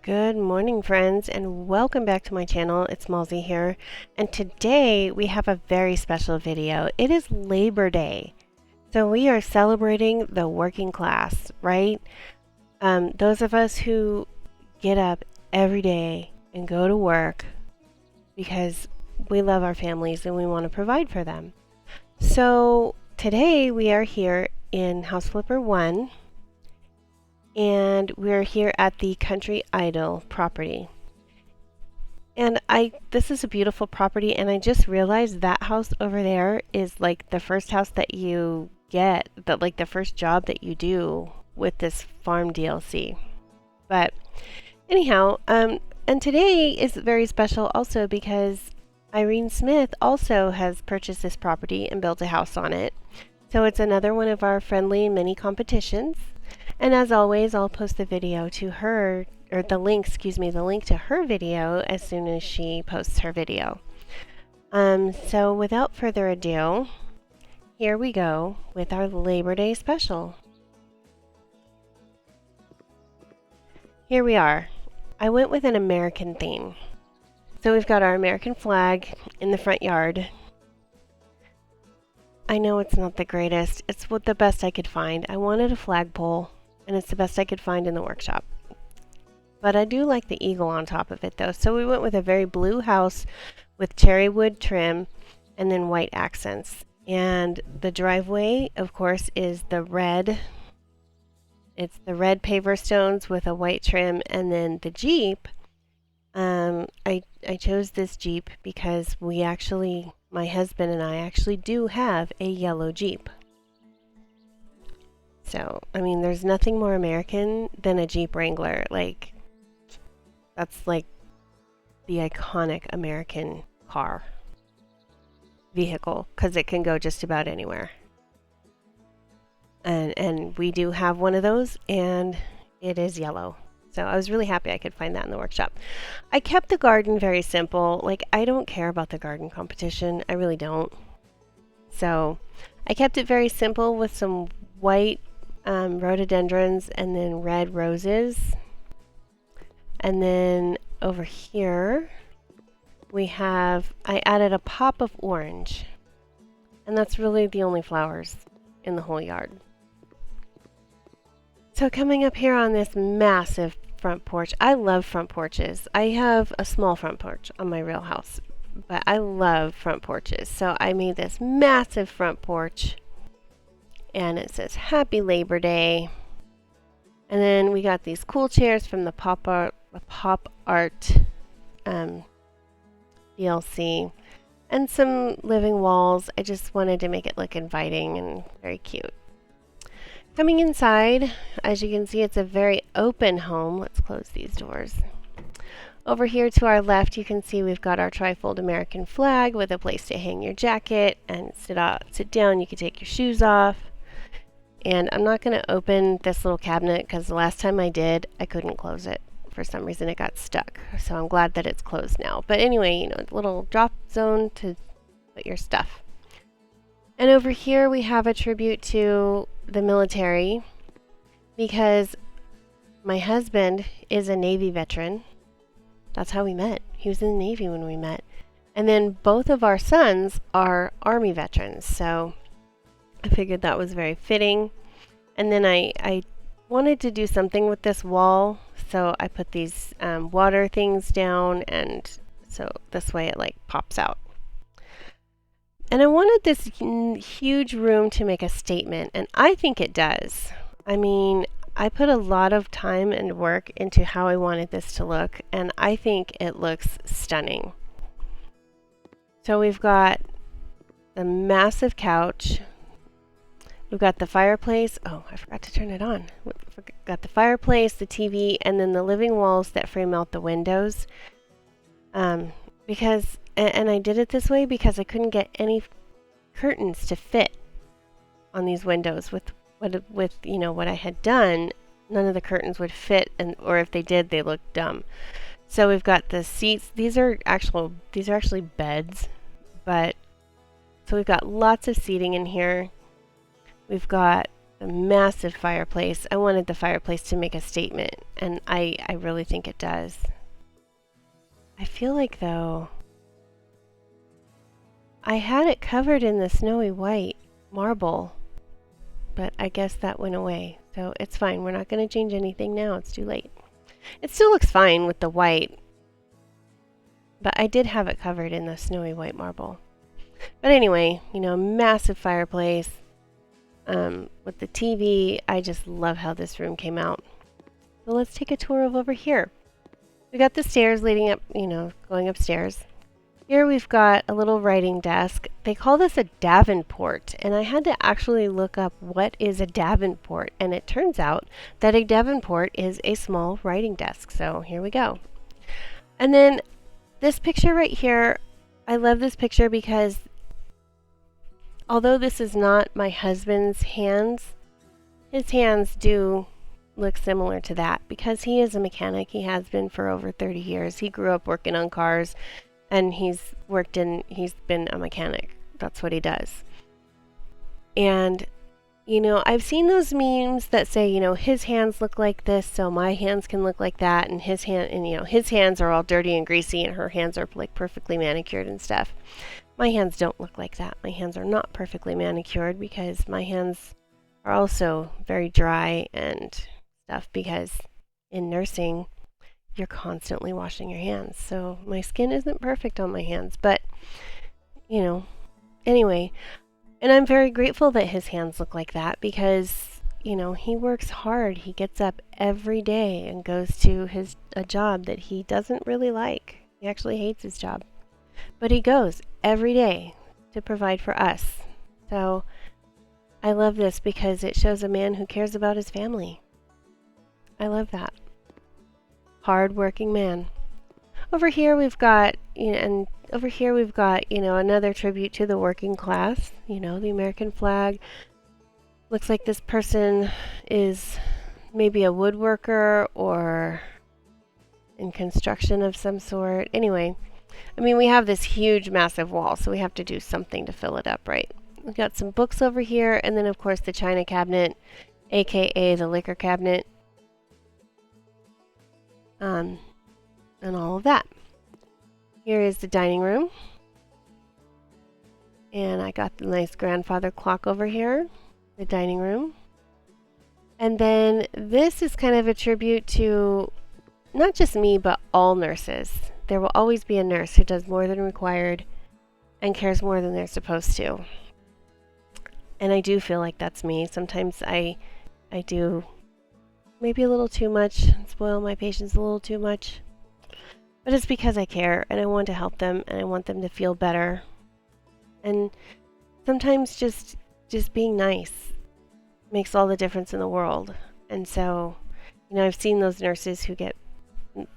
Good morning, friends, and welcome back to my channel. It's Malzy here, and today we have a very special video. It is Labor Day, so we are celebrating the working class, right? Those of us who get up every day and go to work because we love our families and we want to provide for them. So today we are here in House Flipper 1, and we're here at the Country Idyll property. And this is a beautiful property, and I just realized that house over there is like the first house that you get, like the first job that you do with this farm DLC. But anyhow, and today is very special also because Irene Smith also has purchased this property and built a house on it. So it's another one of our friendly mini competitions. And as always, I'll post the video to her, or the link to her video as soon as she posts her video. So without further ado, here we go with our Labor Day special. Here we are. I went with an American theme. So we've got our American flag in the front yard. I know it's not the greatest. It's the best I could find. I wanted a flagpole, and it's the best I could find in the workshop. But I do like the eagle on top of it though. So we went with a very blue house with cherry wood trim and then white accents. And the driveway, of course, is the red. It's the red paver stones with a white trim. And then the Jeep, I chose this Jeep because my husband and I actually do have a yellow Jeep. So, I mean, there's nothing more American than a Jeep Wrangler. That's like the iconic American vehicle, because it can go just about anywhere. And we do have one of those, and it is yellow. So I was really happy I could find that in the workshop. I kept the garden very simple. Like, I don't care about the garden competition. I really don't. So I kept it very simple with some white rhododendrons and then red roses. And then over here I added a pop of orange. And that's really the only flowers in the whole yard. So coming up here on this massive front porch, I love front porches. I have a small front porch on my real house, but I love front porches. So I made this massive front porch, and it says Happy Labor Day. And then we got these cool chairs from the Pop Art DLC, and some living walls. I just wanted to make it look inviting and very cute. Coming inside, as you can see, it's a very open home. Let's close these doors. Over here to our left, you can see we've got our trifold American flag with a place to hang your jacket and sit down. You can take your shoes off. And I'm not going to open this little cabinet because the last time I did, I couldn't close it. For some reason, it got stuck. So I'm glad that it's closed now. But anyway, a little drop zone to put your stuff. And over here, we have a tribute to the military because my husband is a Navy veteran. That's how we met. He was in the Navy when we met. And then both of our sons are Army veterans. So I figured that was very fitting. And then I wanted to do something with this wall. So I put these water things down, and so this way it like pops out. And I wanted this huge room to make a statement, and I think it does. I mean, I put a lot of time and work into how I wanted this to look, and I think it looks stunning. So we've got the massive couch. We've got the fireplace. Oh, I forgot to turn it on. We've got the fireplace, the TV, and then the living walls that frame out the windows. And I did it this way because I couldn't get any curtains to fit on these windows with what I had done. None of the curtains would fit, or if they did, they looked dumb. So we've got the seats. These are actually beds, but so we've got lots of seating in here. We've got A massive fireplace. I wanted the fireplace to make a statement, and I really think it does. I feel like, though, I had it covered in the snowy white marble, but I guess that went away. So it's fine. We're not going to change anything now. It's too late. It still looks fine with the white, but I did have it covered in the snowy white marble. But anyway, you know, massive fireplace. With the TV, I just love how this room came out. So let's take a tour of over here. We got the stairs leading up, you know, going upstairs. Here we've got a little writing desk. They call this a Davenport, and I had to actually look up what is a Davenport, and it turns out that a Davenport is a small writing desk. So here we go. And then this picture right here, I love this picture because although this is not my husband's hands, his hands do look similar to that because he is a mechanic. He has been for over 30 years. He grew up working on cars, and he's been a mechanic. That's what he does. And, you know, I've seen those memes that say, you know, his hands look like this, so my hands can look like that, and his hands are all dirty and greasy, and her hands are like perfectly manicured and stuff. My hands don't look like that. My hands are not perfectly manicured because my hands are also very dry and stuff because in nursing, you're constantly washing your hands. So my skin isn't perfect on my hands, but, you know, anyway. And I'm very grateful that his hands look like that because, you know, he works hard. He gets up every day and goes to a job that he doesn't really like. He actually hates his job. But he goes every day to provide for us. So I love this because it shows a man who cares about his family. I love that. Hard-working man. Over here we've got, another tribute to the working class. You know, the American flag. Looks like this person is maybe a woodworker or in construction of some sort. Anyway, I mean, we have this huge, massive wall, so we have to do something to fill it up, right? We've got some books over here, and then, of course, the china cabinet, aka the liquor cabinet, and all of that. Here is the dining room, and I got the nice grandfather clock over here, the dining room. And then this is kind of a tribute to not just me, but all nurses. There will always be a nurse who does more than required and cares more than they're supposed to. And I do feel like that's me. Sometimes I do maybe a little too much, spoil my patients a little too much. But it's because I care and I want to help them and I want them to feel better. And sometimes just being nice makes all the difference in the world. And so, you know, I've seen those nurses who get,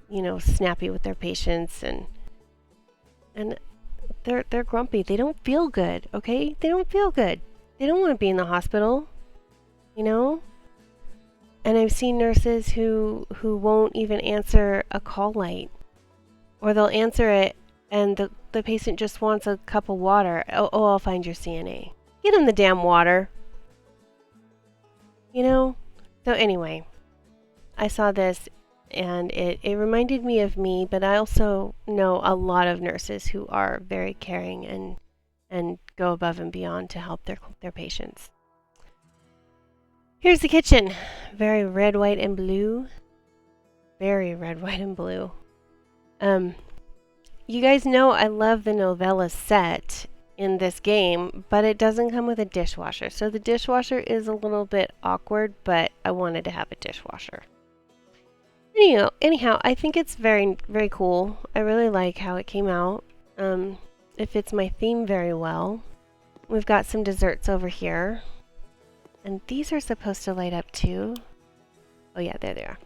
you know, snappy with their patients and they're grumpy. They don't feel good, okay? They don't feel good. They don't want to be in the hospital, you know? And I've seen nurses who won't even answer a call light. Or they'll answer it and the patient just wants a cup of water. Oh, I'll find your CNA. Get him the damn water. You know? So anyway, I saw this and it reminded me of me, but I also know a lot of nurses who are very caring and go above and beyond to help their patients. Here's the kitchen. Very red, white, and blue. Very red, white, and blue. You guys know I love the novella set in this game, but it doesn't come with a dishwasher. So the dishwasher is a little bit awkward, but I wanted to have a dishwasher. Anyhow, I think it's very, very cool. I really like how it came out. It fits my theme very well. We've got some desserts over here. And these are supposed to light up too. Oh yeah, there they are.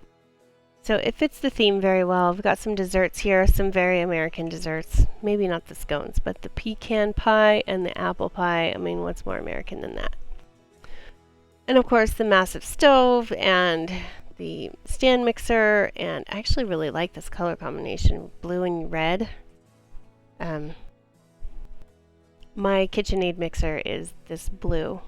So it fits the theme very well. We've got some desserts here, some very American desserts. Maybe not the scones, but the pecan pie and the apple pie. I mean, what's more American than that? And of course, the massive stove and the stand mixer. And I actually really like this color combination, blue and red. My KitchenAid mixer is this blue.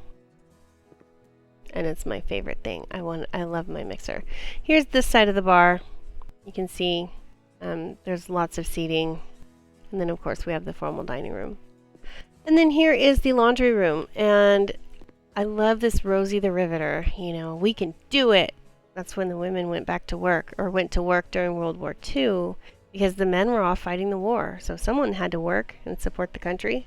and it's my favorite thing. I love my mixer. Here's this side of the bar. You can see there's lots of seating, and then of course we have the formal dining room. And then here is the laundry room, and I love this Rosie the Riveter. You know, we can do it. That's when the women went back to work, or went to work during World War II, because the men were off fighting the war. So someone had to work and support the country.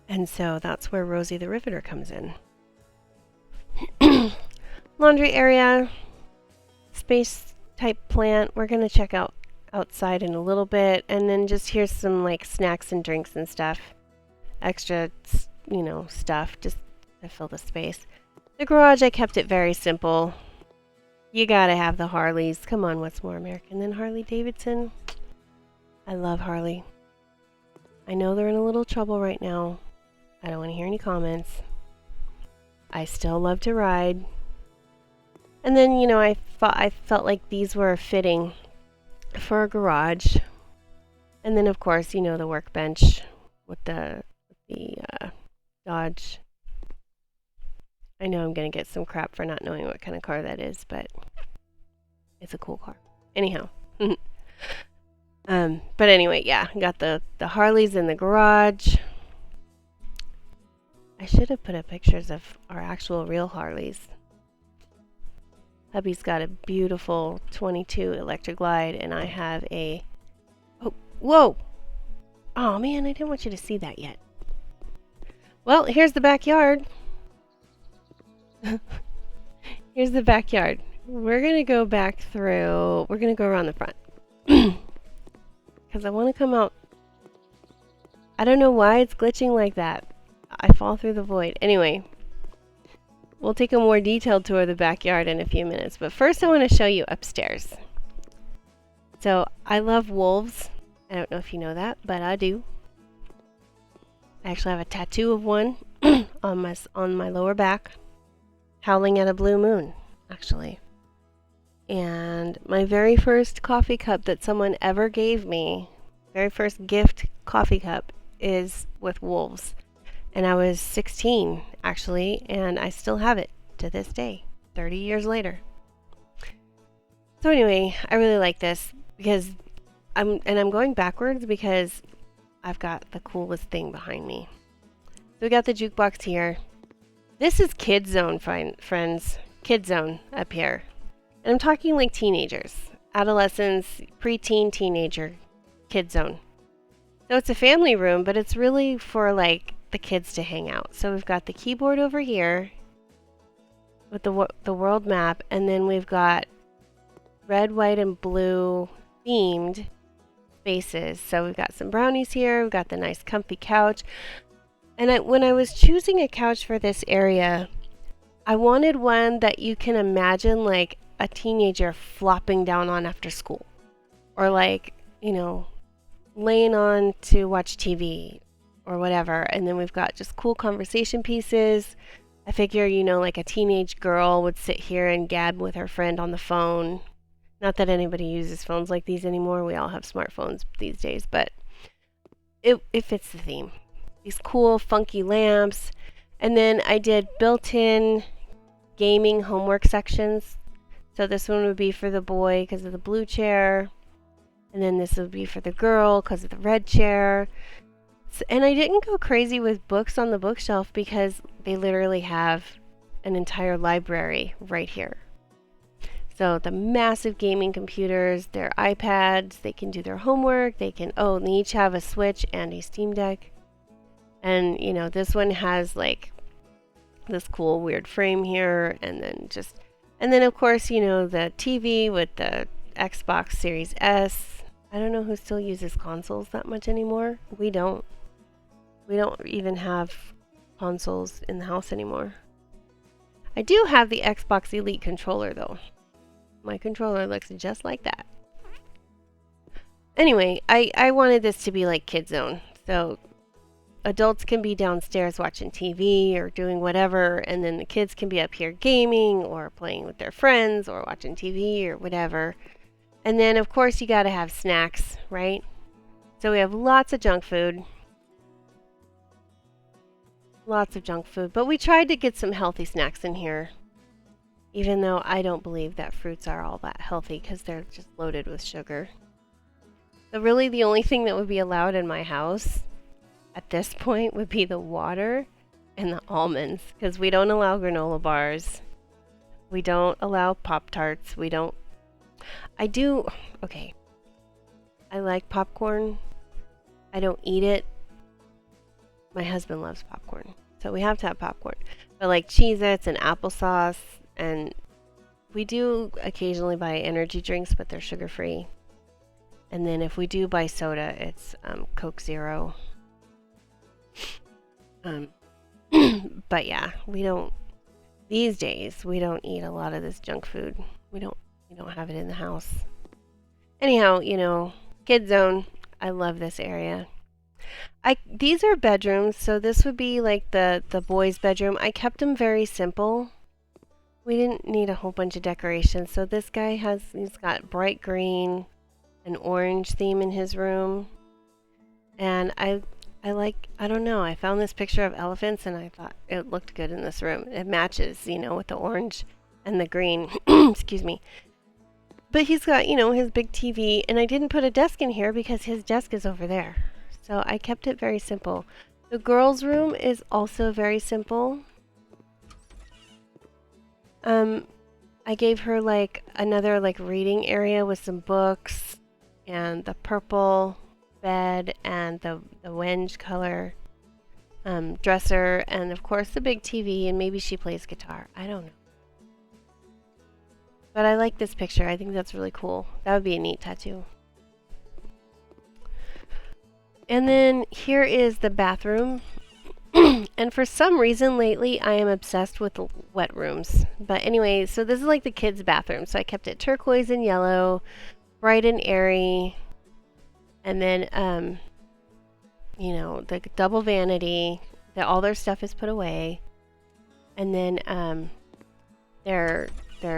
And so that's where Rosie the Riveter comes in. Laundry area, space type plant. We're going to check out outside in a little bit, and then just here's some like snacks and drinks and stuff. Extra, you know, stuff just to fill the space. The garage, I kept it very simple. You gotta have the Harleys. Come on, what's more American than Harley Davidson? I love Harley. I know they're in a little trouble right now. I don't want to hear any comments. I still love to ride. And then, you know, I felt like these were fitting for a garage. And then, of course, you know, the workbench with the Dodge. I know I'm going to get some crap for not knowing what kind of car that is, but it's a cool car. Anyhow. But anyway, yeah, got the Harleys in the garage. I should have put up pictures of our actual real Harleys. Hubby's got a beautiful 22 Electric Glide, and I have a... Oh, whoa! Oh man, I didn't want you to see that yet. Well, here's the backyard. Here's the backyard. We're going to go back through... We're going to go around the front. Because I want to come out... I don't know why it's glitching like that. I fall through the void. Anyway, we'll take a more detailed tour of the backyard in a few minutes. But first I want to show you upstairs. So, I love wolves. I don't know if you know that, but I do. I actually have a tattoo of one on my lower back. Howling at a blue moon, actually. And my very first coffee cup that someone ever gave me, very first gift coffee cup, is with wolves. And I was 16, actually, and I still have it to this day, 30 years later. So anyway, I really like this because I'm going backwards because I've got the coolest thing behind me. So we got the jukebox here. This is Kid Zone, friends. Kid Zone up here. And I'm talking like teenagers, adolescents, preteen, teenager, Kid Zone. So it's a family room, but it's really for like the kids to hang out. So we've got the keyboard over here with the world map, and then we've got red, white, and blue themed spaces. So we've got some brownies here. We've got the nice comfy couch. And when I was choosing a couch for this area, I wanted one that you can imagine like a teenager flopping down on after school, or like, you know, laying on to watch TV or whatever. And then we've got just cool conversation pieces. I figure, you know, like a teenage girl would sit here and gab with her friend on the phone. Not that anybody uses phones like these anymore. We all have smartphones these days, but it fits the theme. These cool, funky lamps. And then I did built-in gaming homework sections. So this one would be for the boy because of the blue chair. And then this would be for the girl because of the red chair. And I didn't go crazy with books on the bookshelf because they literally have an entire library right here. So the massive gaming computers, their iPads, they can do their homework, they each have a Switch and a Steam Deck. And, you know, this one has like this cool weird frame here, and then of course, you know, the TV with the Xbox Series S. I don't know who still uses consoles that much anymore. We don't. We don't even have consoles in the house anymore. I do have the Xbox Elite controller though. My controller looks just like that. Anyway, I wanted this to be like Kid Zone. So adults can be downstairs watching TV or doing whatever, and then the kids can be up here gaming or playing with their friends or watching TV or whatever. And then of course you gotta have snacks, right? So we have lots of junk food. Lots of junk food. But we tried to get some healthy snacks in here. Even though I don't believe that fruits are all that healthy because they're just loaded with sugar. So really the only thing that would be allowed in my house at this point would be the water and the almonds, because we don't allow granola bars. We don't allow Pop-Tarts. We don't... I do... Okay. I like popcorn. I don't eat it. My husband loves popcorn, so we have to have popcorn. But like Cheez-Its and applesauce, and we do occasionally buy energy drinks, but they're sugar-free. And then if we do buy soda, it's Coke Zero. But yeah, we don't... These days, we don't eat a lot of this junk food. We don't have it in the house. Anyhow, you know, kid zone. I love this area. These are bedrooms, so this would be like the boys' bedroom. I kept them very simple. We didn't need a whole bunch of decorations. So this guy he's got bright green and orange theme in his room. And I don't know, I found this picture of elephants and I thought it looked good in this room. It matches, you know, with the orange and the green. Excuse me. But he's got, you know, his big TV, and I didn't put a desk in here because his desk is over there. So I kept it very simple. The girls' room is also very simple. I gave her like another like reading area with some books and the purple bed and the wenge color dresser, and of course the big TV, and maybe she plays guitar. I don't know. But I like this picture. I think that's really cool. That would be a neat tattoo. And then here is the bathroom. And for some reason lately I am obsessed with wet rooms. But anyway, so this is like the kids' bathroom. So I kept it turquoise and yellow, bright and airy. And then, you know, the double vanity, that all their stuff is put away. And then their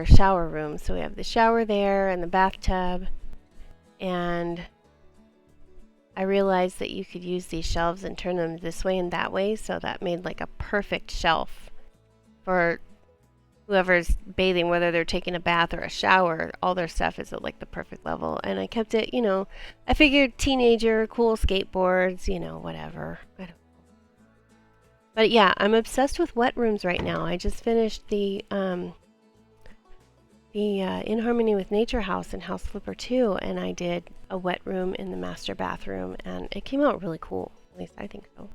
shower room. So we have the shower there and the bathtub. And I realized that you could use these shelves and turn them this way and that way. So that made like a perfect shelf for whoever's bathing, whether they're taking a bath or a shower. All their stuff is at like the perfect level. And I kept it, you know, I figured teenager, cool skateboards, you know, whatever. I don't know. But yeah, I'm obsessed with wet rooms right now. I just finished the In Harmony with Nature house in House Flipper 2, and I did a wet room in the master bathroom, and it came out really cool. At least I think so.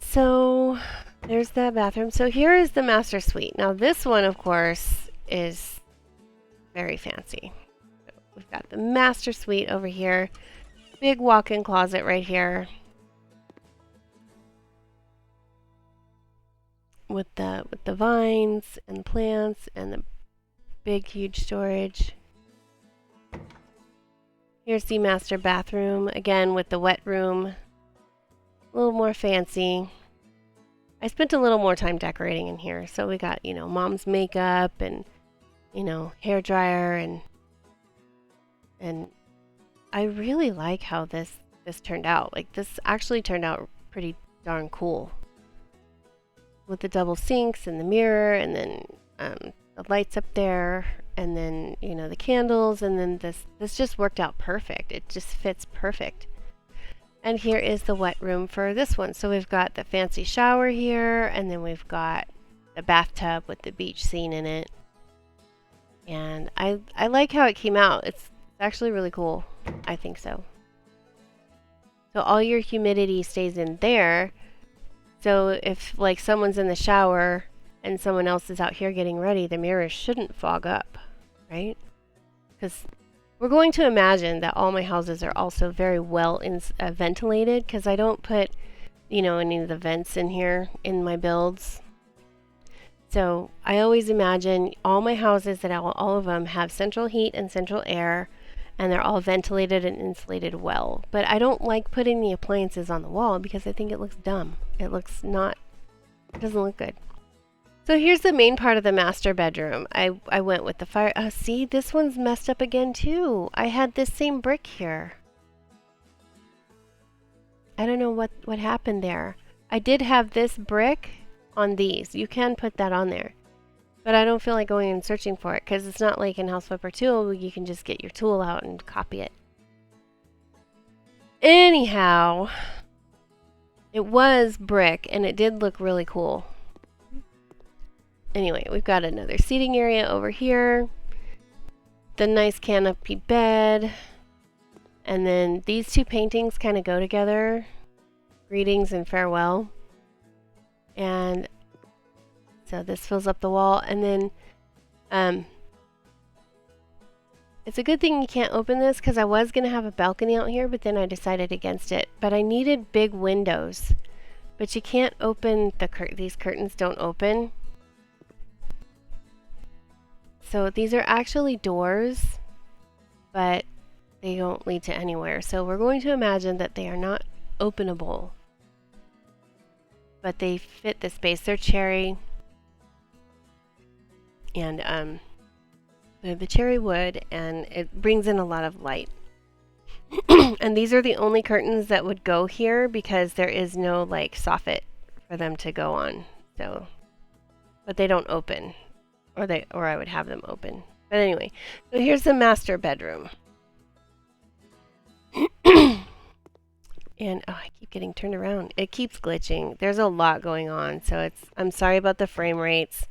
So there's the bathroom. So here is the master suite. Now this one, of course, is very fancy. So we've got the master suite over here. Big walk-in closet right here. With the vines and the plants and the big huge storage. Here's the master bathroom, again with the wet room. A little more fancy. I spent a little more time decorating in here. So we got, you know, mom's makeup and, you know, hair dryer, and I really like how this turned out. Like, this actually turned out pretty darn cool. With the double sinks and the mirror, and then the lights up there, and then, you know, the candles, and then this just worked out perfect. It just fits perfect. And here is the wet room for this one. So we've got the fancy shower here, and then we've got the bathtub with the beach scene in it. And I like how it came out. It's actually really cool. I think so. So all your humidity stays in there. So if like someone's in the shower and someone else is out here getting ready, the mirrors shouldn't fog up, right? Because we're going to imagine that all my houses are also very well ventilated, because I don't put, you know, any of the vents in here in my builds. So I always imagine all my houses, that all of them have central heat and central air, and they're all ventilated and insulated well. But I don't like putting the appliances on the wall because I think it looks dumb. It doesn't look good. So here's the main part of the master bedroom. I went with the fire. See, this one's messed up again too. I had this same brick here. I don't know what happened there. I did have this brick on these. You can put that on there. But I don't feel like going and searching for it because it's not like in Houseflipper 2 you can just get your tool out and copy it. Anyhow, it was brick and it did look really cool. Anyway, we've got another seating area over here. The nice canopy bed. And then these two paintings kind of go together. Greetings and farewell. And so this fills up the wall, and then it's a good thing you can't open this because I was going to have a balcony out here, but then I decided against it. But I needed big windows, but you can't open these curtains don't open. So these are actually doors, but they don't lead to anywhere. So we're going to imagine that they are not openable, but they fit the space. They're cherry. And they're the cherry wood, and it brings in a lot of light. And these are the only curtains that would go here because there is no like soffit for them to go on. So, but they don't open, or I would have them open. But anyway, so here's the master bedroom. And oh, I keep getting turned around. It keeps glitching. There's a lot going on, so I'm sorry about the frame rates.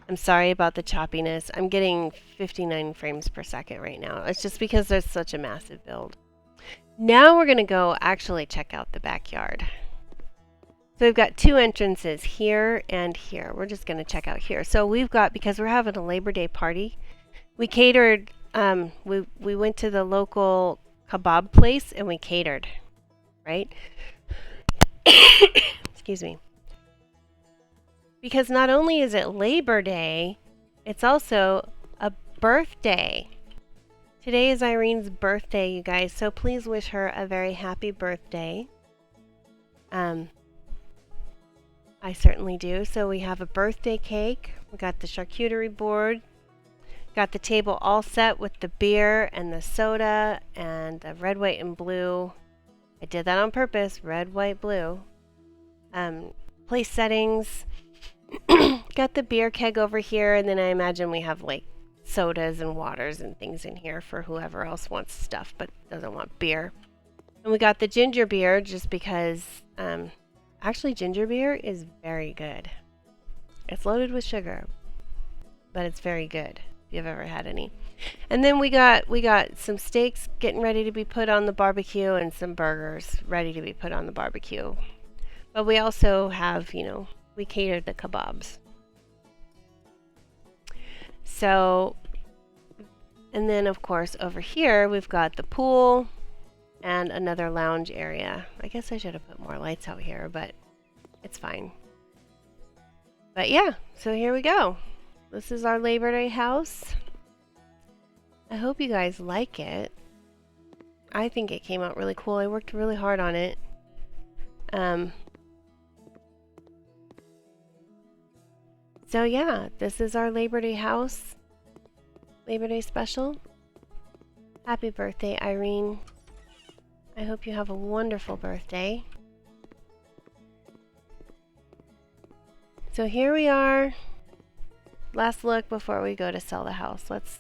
I'm sorry about the choppiness. I'm getting 59 frames per second right now. It's just because there's such a massive build. Now we're going to go actually check out the backyard. So we've got two entrances here and here. We're just going to check out here. So we've got, because we're having a Labor Day party, we catered, we went to the local kebab place and we catered, right? Excuse me. Because not only is it Labor Day, it's also a birthday. Today is Irene's birthday, you guys, so please wish her a very happy birthday. I certainly do. So we have a birthday cake. We got the charcuterie board. Got the table all set with the beer and the soda and the red, white, and blue. I did that on purpose. Red, white, blue. Place settings. Got the beer keg over here, and then I imagine we have like sodas and waters and things in here for whoever else wants stuff but doesn't want beer. And we got the ginger beer just because actually ginger beer is very good. It's loaded with sugar, but it's very good if you've ever had any. And then we got some steaks getting ready to be put on the barbecue and some burgers ready to be put on the barbecue. But we also have, you know, we catered the kebabs. So, and then of course over here we've got the pool and another lounge area. I guess I should have put more lights out here, but it's fine. But yeah, so here we go. This is our Labor Day house. I hope you guys like it. I think it came out really cool. I worked really hard on it. So yeah, this is our Labor Day house. Labor Day special. Happy birthday, Irene. I hope you have a wonderful birthday. So here we are. Last look before we go to sell the house. Let's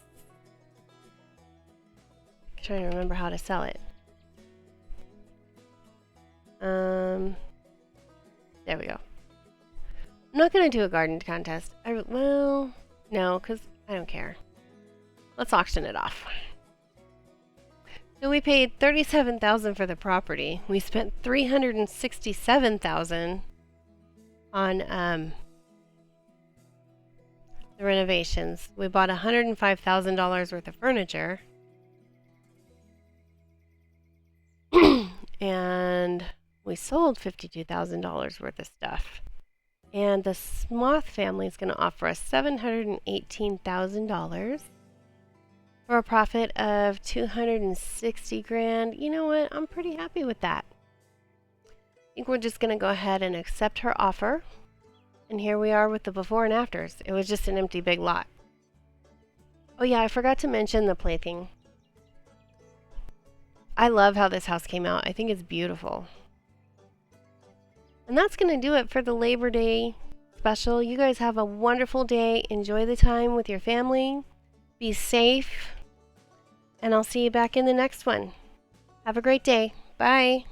try to remember how to sell it. There we go. I'm not going to do a garden contest. Well, no, because I don't care. Let's auction it off. So we paid $37,000 for the property. We spent $367,000 on the renovations. We bought $105,000 worth of furniture. And we sold $52,000 worth of stuff. And the Smoth family is going to offer us $718,000 for a profit of $260,000. You know what? I'm pretty happy with that. I think we're just going to go ahead and accept her offer. And here we are with the before and afters. It was just an empty big lot. Oh yeah, I forgot to mention the plaything. I love how this house came out. I think it's beautiful. And that's going to do it for the Labor Day special. You guys have a wonderful day. Enjoy the time with your family. Be safe. And I'll see you back in the next one. Have a great day. Bye.